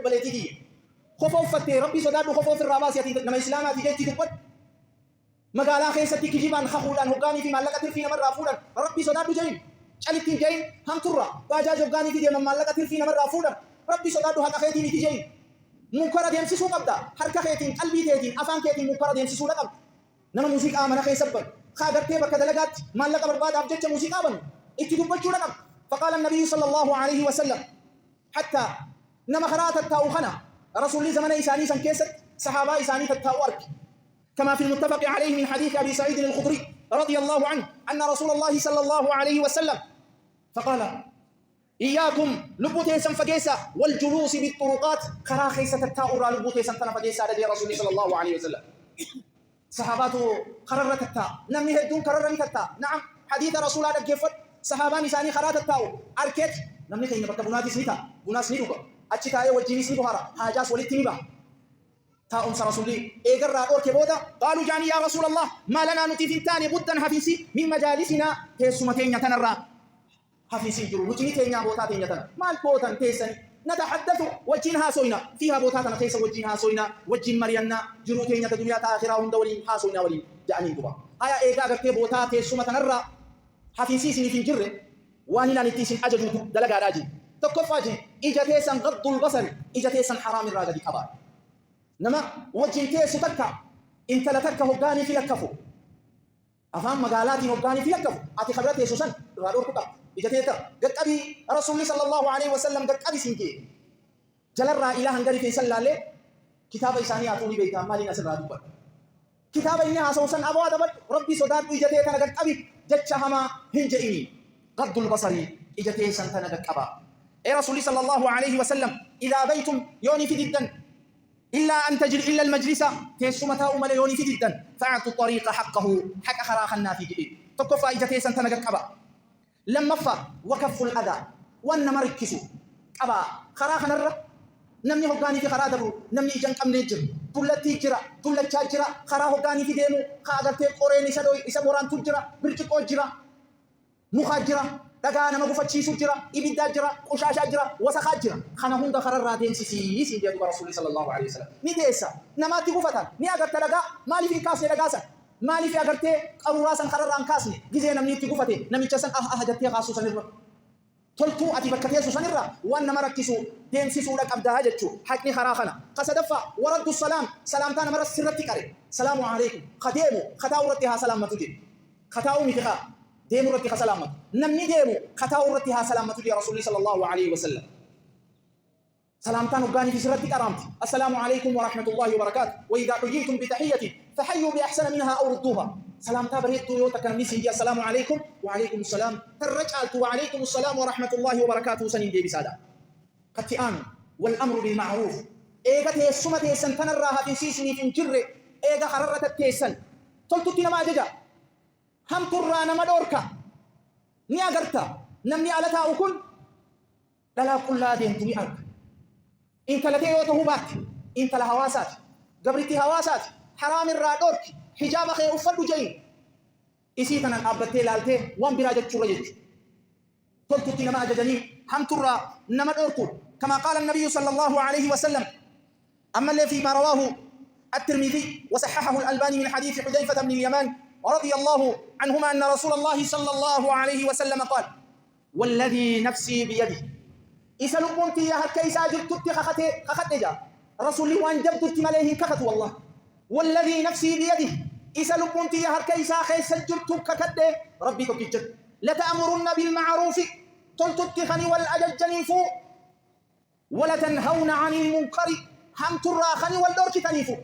بلتي خفوف فتي ربي صداد خفوف الراباسية نما إسلامات جيتي تقول مقالا خيستي كجيبان خخولان هقاني في مالكة في نمر رافولا ربي صداد جين شالتين جين هم ترى باجاج هقاني في دي مالكة في نمر رافولا ربي صداد هذا خيتي نتي جين منكر ديم سيسو قبدا حركة خيتين قلبي تيتين أفان خيتين منكر ديم سيسو لقب نما موسيقى آمنا خيسبن خاغرتي بكدلقات مالكة برباد أبجتش موسيقى بن اتدبت شو لقب فقال النبي صلى الله عليه وسلم حتى نما خرات التاوخنا رسول الله زمن إساني سنكيست صحابة إساني تتاورك كما في المتفق عليه من حديث أبي سعيد الخدري رضي الله عنه أن رسول الله صلى الله عليه وسلم فقال إياكم لبوتيسا فقيسا والجلوس بالطرقات خرا خيسة التاورا لبوتيسا فقيسا لدي رسول الله صلى الله عليه وسلم صحاباته قررت التاء نمني هدون قررت التاء نعم حديث رسول الله كيفت صحابة إساني خرات التاو أركت نمني خيني بك بناتي سنيتا بناس نيروك أتشتايا وجينيس نبهارا حاجاس ولي تنبه تاؤم سرسولي إيقر رأور كبودا قالوا جاني يا رسول الله ما لنا نتفنتان بدا حفيسي من مجالسنا تيسمتين يتنرى حفيسي جرو نتني بوتاتين يتنرى ما البوتان تيسن نتحدث وجينها سوينا فيها بوتاتنا تيس وجينها سوينا وجين مرينا جروتين يتدنيا تآخرا هندولين حاسوينا ولين جانين دبا هيا إيقر كبوتا تيسمتنرى حفيسي سنفين جره واني لا نتيسن أجدو دلقا راجي تكفاجي إجتيسا غض البصر إجتيسا حرام الراجل كبار نما وجنتيس تكا انت لتكا هقاني في لكفو أفهم مقالاتي هقاني في لكفو أتي خبرتي سوسن رادور كتا إجتيتا قد أبي رسول الله صلى الله عليه وسلم قد أبي سنكي جلر إله هنگري في سلالة لي كتاب إساني آتوني بيتا مالي نسل رادو بر كتاب إنها سوسن أبو أدبت ربي صداد إجتيتا قد أبي جتشهما هنجئني غض البصر إجتيسا تنقد أبا يا رسول الله صلى الله عليه وسلم إذا بيتم يوني في جدا إلا أن تجر إلا المجلس تيسمتا أمال يوني في جدا فأعطوا الطريق حقه حق خراخنا في جديد تكفى إجتيسا تنقد أبا لما فا وكف الأذى وأن مركسوا أبا خراخنا الرب نمني هقاني في خرادبو نمني إجان كم نجر تلتي جرا تلتشا جرا خرا هقاني في ديمو خاغرتي قوريني سدوي إسابوران تجرا برشقو جرا مخاجرا دغانا ما غفتشيسو جرا إبدا جرا قشاشا جرا وسخا جرا خنا هوندا خرر راتين سي دي رسول الله صلى الله عليه وسلم نيديسا نماتي غفتا ني اغرت دغا مالي في كاسي دغاسا مالي في اغرت قروراسن خرر ان كاسني غيزي نمني تي غفتي نمي تشسن جتي خاصو سنر تلتو اتي بكتيسو سنر وان مركسو دينسيسو دك ابدا هاجچو حقني خراخنا قصدفا ورد السلام سلامتان مر سرتي كاري السلام عليكم خديمو خداورتها سلامتو خطاو ميتخا ديمو رتها سلامة نمني ديمو خطاو رتها سلامة يا رسول الله صلى الله عليه وسلم سلامتان وقاني في سرتي كرامتي السلام عليكم ورحمة الله وبركاته وإذا حييتم بتحية فحيوا بأحسن منها أو ردوها سلامتا بريد يوتك نمسي السلام عليكم وعليكم السلام ترجعت وعليكم السلام ورحمة الله وبركاته سنين دي بسادة قتئان والأمر بالمعروف إيغا تيسوما تيسن تنراها في سيسني في جر إيغا خررت التيسن تلتو تنما ججا هم ترانا مدوركا ني أغرتا نمني على تاوكن لا كل دين تني أرك إنت لتيوته بات إنت لهواسات قبرتي هواسات حرام الرادورك حجاب خير أفضل جاي إسيتنا الأبتي لالتي وان براجة شرجت قلت تنما جدني هم ترى نما دوركو كما قال النبي صلى الله عليه وسلم أما اللي فيما رواه الترمذي وصححه الألباني من حديث حذيفة بن اليمان رضي الله عنهما أن رسول الله صلى الله عليه وسلم قال والذي نفسي بيده إسلوبون تيا هكيسا جبت خخت جا رسول وان جبت مليه كخت والله والذي نفسي بيده إسلوبون تيا هكيسا خيس جبت كخت ربي كجت لتأمرن بالمعروف تلتتخني والأججني فوق ولتنهون عن المنكر هم تراخني والدرك تنيفو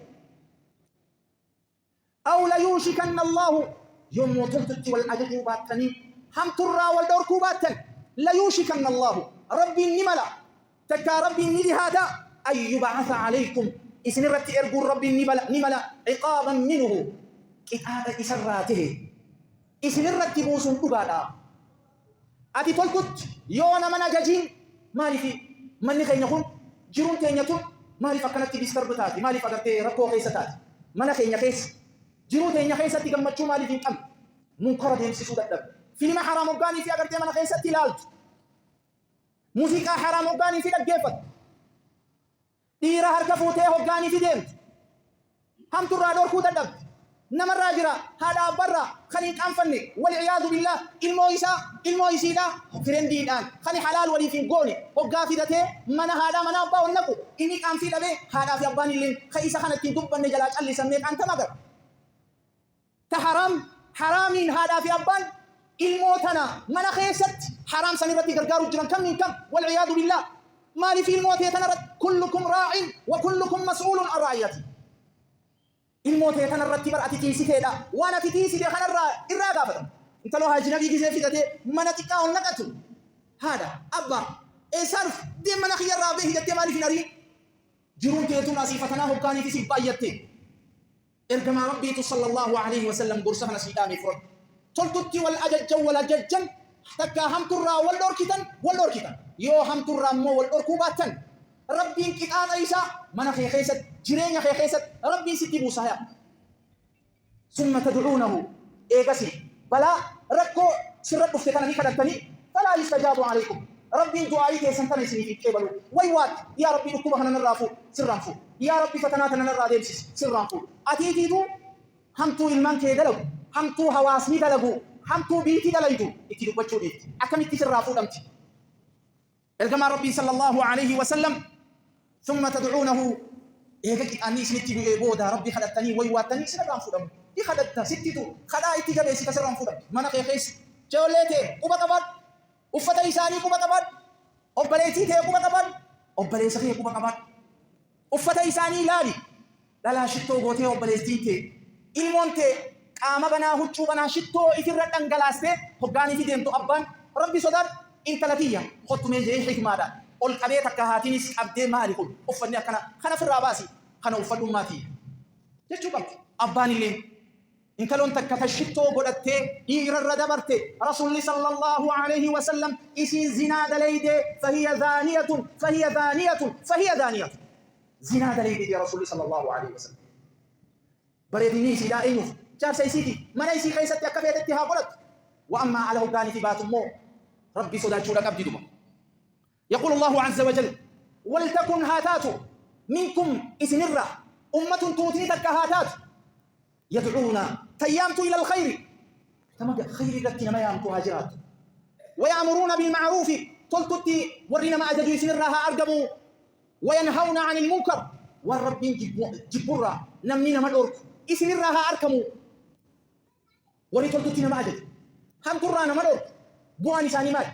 أو ليوشكن الله يوم تلتت والأجج باتني هم ترى والدرك باتن ليوشكن الله ربي النملا تكا ربي النبي هذا أن يبعث عليكم إسن رتي إرقو ربي النملا عقابا منه كتابة إسراته إسن رتي بوسن أبادا أتي تلتت يونا من أججين مالي في من خين يكون جرون تينيتون مالي فكانت بسكربتاتي مالي فكانت ركو خيستاتي من خين يخيس جرون تينيا خيستي قمتشو مالي في كم منكر دين سيسود الدب فيلم حرام وقاني في أقرتي من خيستي لالت موسيقى حرام وقاني في الجيفت dhiira harka fuutee hoggaanii fideemtu hamturraa dhorkuu dadhabde namarraa jira haadha abbarraa kan hin qaanfanne walciyaadu billah ilmoo isiidhaa firendiidhaan kan halaal waliif hin goone hoggaa fidatee mana haadhaa mana abbaa ol naqu inni qaanfii dhabee haadhaa fi abbaan illee kan isa kanatti hin dubbanne jalaa callisamnee qaantama gara ta haraamiin haadhaa fi abbaan ilmoo tana mana keessatti haraam san irratti gargaaru jiran kam min kam walciyaadu billah maaliif ilmoo tee tana irratti kullukum raa'in wa kullukum mas'uulun an raa'iyati ilmoo tee tana irratti bar ati tiisiteedha waan ati tiisite kanarraa irraa gaafata intaloo haajinabii gisee fidatee mana xiqqaa ol naqatu haadha abbaa eessaanuf deem mana kiyyarraa bee hidattee maaliif hin ariin jiruun teetuun asiifatanaa hoggaaniifis hin baay'atte ergamaa rabbiitu sallallahu alayhi wasallam gorsa kana siidhaamee furan toltutti wal ajajjan wal ajajjan takkaa hamturraa wal dhorkitan yoo hamturraa immoo wal dhorkuu baattan rabbiin qixaaxa isaa mana kee keessatti jireenya kee keessatti rabbiin sitti buusa yaa summa tad'uunahu eegasi balaa rakkoo sirra dhufte kana ni kadhattanii falaa yustajaabu alaykum rabbiin du'aayii keessan tana isiniif qeebalu way waat yaa rabbii dhukkuba kana narraa fuudh sirraan fuudh yaa rabbii fatanaa kana narraa deemsis sirraan fuudh atiitiitu hamtuu ilmaan kee dalagu hamtuu hawaasni dalagu hamtuu biitii dalaydu itti dubbachuu dhiifti akkamitti sirraa fuudhamti ergamaa rabbii sallallahu alayhi wasallam ثم تدعونه إيجاك أني سنتي بودا ربي خلتني ويواتني سنران فودم دي خلتنا ستيتو خلا إتجاه بيسي كسران فودم مانا خيخيس جولته كوبا كبار وفتا إساني كوبا كبار أبليتي تي كوبا كبار أبليس خي كوبا كبار وفتا إساني لالي لا شتو غوتي أبليتي تي إلمونتي قاما بنا هجو بنا شتو إترات أنجلاسته هبغاني في ديمتو أبان ربي صدر إنتلاتية خطو من جيه حكمادا ol qabee takka haatiinis qabdee maali kun uffanni akkana kana firraa baasi kana uffadhu maatii jechuu qabdi abbaan illee intaloon takka tashittoo godhattee dhiirarra dabarte rasuulli sallallahu alayhi wasallam isiin zinaa dalayde fahiya dhaaniyatun zinaa dalayde ya rasuulli sallallahu alayhi wasallam bareedinii isiidhaa eenyuuf jaarsa isiiti mana isii keessatti akka feetetti haa godhattu wa ammaa ala hoggaanitti baatummoo rabbi sodaachuudha qabdi duba يقول الله عز وجل ولتكن هاتات منكم إسنرة أمة توتني تك هاتات يدعون تيامت إلى الخير تمام خير لكن ما يامت هاجرات ويأمرون بالمعروف تلتتي ورنا ما أجدوا إسنرها أرقموا وينهون عن المنكر والرب جبرة نمنين مدورك إسنرها أركموا ولتلتتنا ما أجد هم ترانا مدورك بواني ساني مال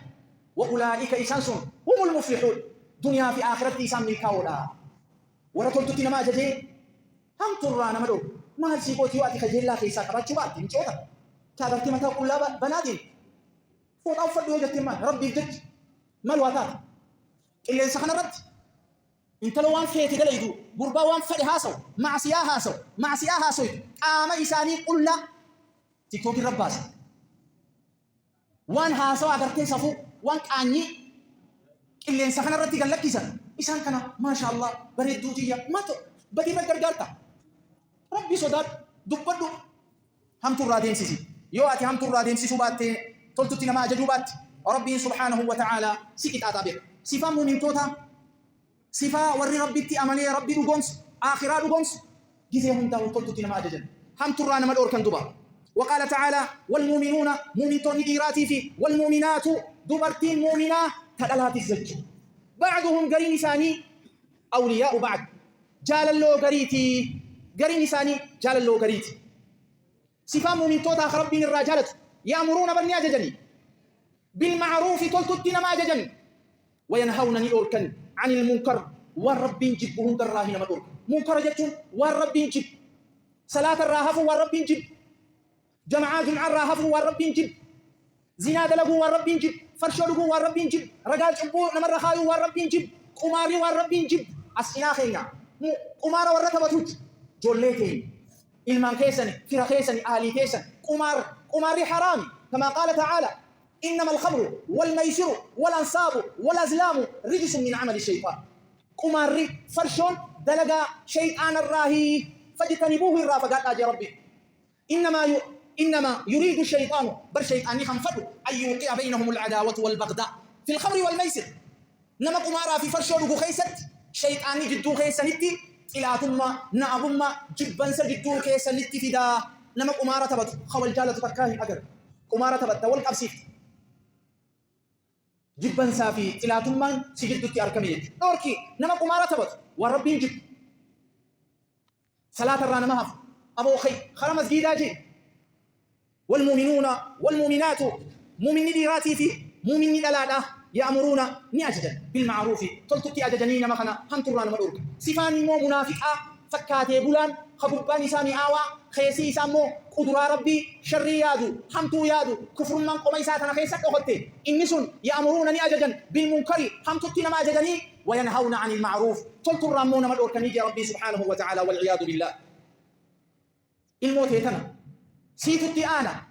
وأولئك إسانسون هم المفلحون دنيا في آخرة إسان ملكاولا ورطلتنا ما جدي هم ترانا مدو ما هالسيبوتي واتي خجل الله خيسا كبات شبات انتوتا كابرتي متى قول لا بنادين فوت أو فردو جتما ربي الجج ما الواتات إلا سخنا رد انت لو وان فيتي دليدو بربا وان فدي هاسو معسيا هاسو آما إساني قل لا تيكوكي رباس وان هاسو أغرتين صفو وان كاني إلا سخنا رد قال لك إسان كان ما شاء الله بريد دوتية ماتو بدي بقرقارتا ربي صدر دبدو هم ترادين سيسي يواتي هم ترادين سيسو باتي تلتتنا ما جدوبات ربي سبحانه وتعالى سكت آتابير صفا مؤمن توتا صفا وري ربي تي أماني ربي دوغونس آخرا دوغونس جيزيهم داو تلتتنا ما جدن هم ترانا مدور كان دوبا وقال تعالى والمؤمنون مؤمنون إيراتي في والمؤمنات دبرتين مؤمنا تدلات الزج بعضهم قرين ثاني أولياء بعض جال اللو قريتي قرين ثاني جال اللو قريتي صفام من توتا خربين الرجالة يأمرون بني أججني بالمعروف تلتتنا ما أججني وينهونني أوركن عن المنكر والرب جبهم دراهن مدور منكر جتون والرب جب صلاة الراهف والرب جب جماعة الراهف والرب جب زنا دلقوا والرب جب فرشلقوا والرب جب رجال شبو نمر خايو والرب جب قماري والرب جب أسئلة خينا قمار والرتبة جولتين إلمان كيسن فرا كيسن آلي كيسن قماري حرام كما قال تعالى إنما الخمر والميسر والأنصاب والأزلام رجس من عمل الشيطان قماري فرشون دلقا شيطان الراهي فاجتنبوه الرافقات آجي ربي إنما يريد الشيطان بل شيطان يخنفضوا أن يوقع بينهم العداوة والبغضاء في الخمر والميسر نما قمارا في فرشون خيست شيطاني جدو كيسنتي إلاتما نعبما جبن سجدو كيسنتي فدا نما قمارة تبت خوال جالة تكاهي أجر قمارة تبت والك أبسيف جبن سافي إلاتما سجدو تياركمية دوركي نما قمارة تبت وربين جب صلاة الرانا مهف أبو خي خرمز جيداجي والمؤمنون والمؤمنات مؤمنين ديراتي في مؤمنين دلالا يأمرون نأجدا بالمعروف تلتقي أجدنين مخنا هم ترانا مدورك صفاني مو منافقة فكاتي بولان خبرباني سامي آوا خيسي سامو قدرا ربي شري يادو همتو يادو كفر من قميساتنا خيسك أخذتي إنسون يأمرون نأجدا بالمنكر هم تتنا ما أجدني وينهون عن المعروف تلتقي رامون مدورك نيجي ربي سبحانه وتعالى والعياذ بالله الموت يتنا سيتتي أنا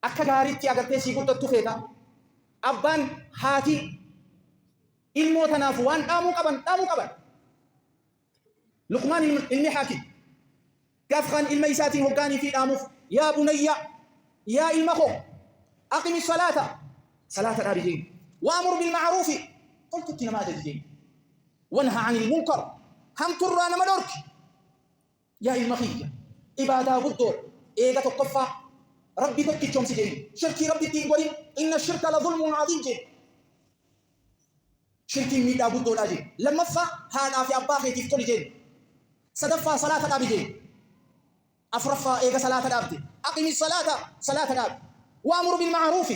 أكا غاريتي أغرتي سيكوتتو فيتا أبان هاتي الموت نافوان دامو قبن لقمان المحاكي كافخان الميساتي هقاني في داموف يا بني يا المخو أقم الصلاة صلاة الأرجين وأمر بالمعروف قلت التنمات الجين وانهى عن المنكر هم ترانا مدورك يا المخية إبادة بدور إيغة القفة ربي تكي تشومسي جين شركي ربي تيغوري إن الشرك لظلم عظيم جين شركي ميدا بدور أجين لما فا هذا في أباخي تفتولي جين صدفة صلاة الأبي جين أفرفا إيغة صلاة الأبدي أقم الصلاة صلاة الأبدي وأمر بالمعروف